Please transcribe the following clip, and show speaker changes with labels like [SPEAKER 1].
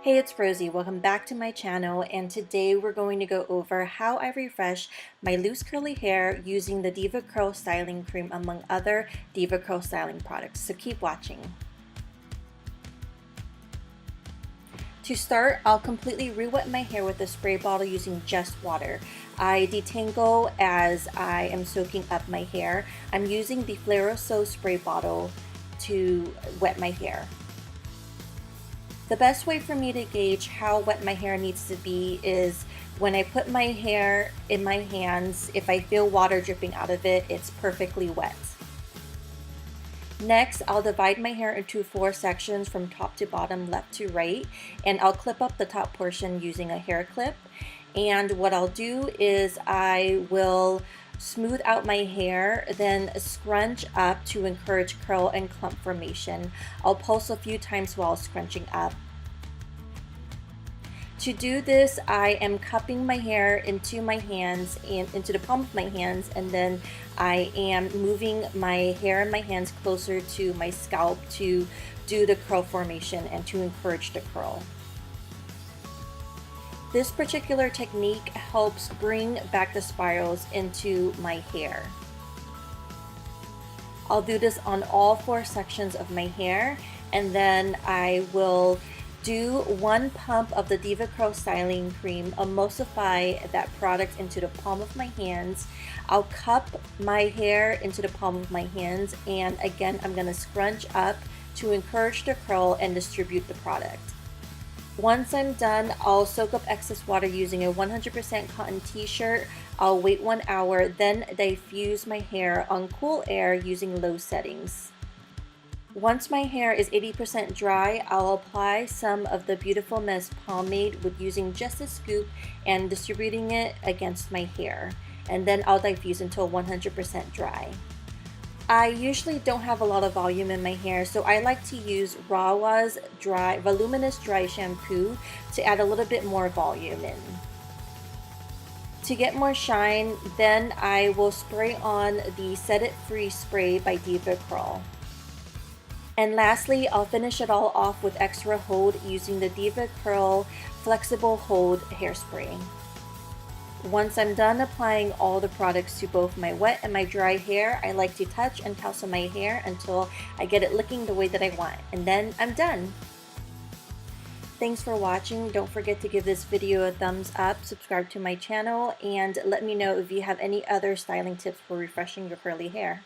[SPEAKER 1] Hey, it's Rosie. Welcome back to my channel, and today we're going to go over how I refresh my loose curly hair using the DevaCurl Styling Cream among other DevaCurl styling products. So keep watching. To start, I'll completely re-wet my hair with a spray bottle using just water. I detangle as I am soaking up my hair. I'm using the So spray bottle to wet my hair. The best way for me to gauge how wet my hair needs to be is when I put my hair in my hands. If I feel water dripping out of it, it's perfectly wet. Next, I'll divide my hair into 4 sections from top to bottom, left to right, and I'll clip up the top portion using a hair clip. And what I'll do is I will smooth out my hair, then scrunch up to encourage curl and clump formation. I'll pulse a few times while scrunching up. To do this, I am cupping my hair into my hands and into the palm of my hands, and then I am moving my hair in my hands closer to my scalp to do the curl formation and to encourage the curl. This particular technique helps bring back the spirals into my hair. I'll do this on all 4 sections of my hair, and then I will do 1 pump of the DevaCurl Styling Cream, emulsify that product into the palm of my hands. I'll cup my hair into the palm of my hands, and again I'm going to scrunch up to encourage the curl and distribute the product. Once I'm done, I'll soak up excess water using a 100% cotton t-shirt. I'll wait 1 hour, then diffuse my hair on cool air using low settings. Once my hair is 80% dry, I'll apply some of the Beautiful Mess pomade with using just a scoop and distributing it against my hair. And then I'll diffuse until 100% dry. I usually don't have a lot of volume in my hair, so I like to use Rawa's Voluminous Dry Shampoo to add a little bit more volume in. To get more shine, then I will spray on the Set It Free spray by DevaCurl. And lastly, I'll finish it all off with extra hold using the DevaCurl Flexible Hold Hairspray. Once I'm done applying all the products to both my wet and my dry hair, I like to touch and tousle my hair until I get it looking the way that I want, and then I'm done. Thanks for watching. Don't forget to give this video a thumbs up, subscribe to my channel, and let me know if you have any other styling tips for refreshing your curly hair.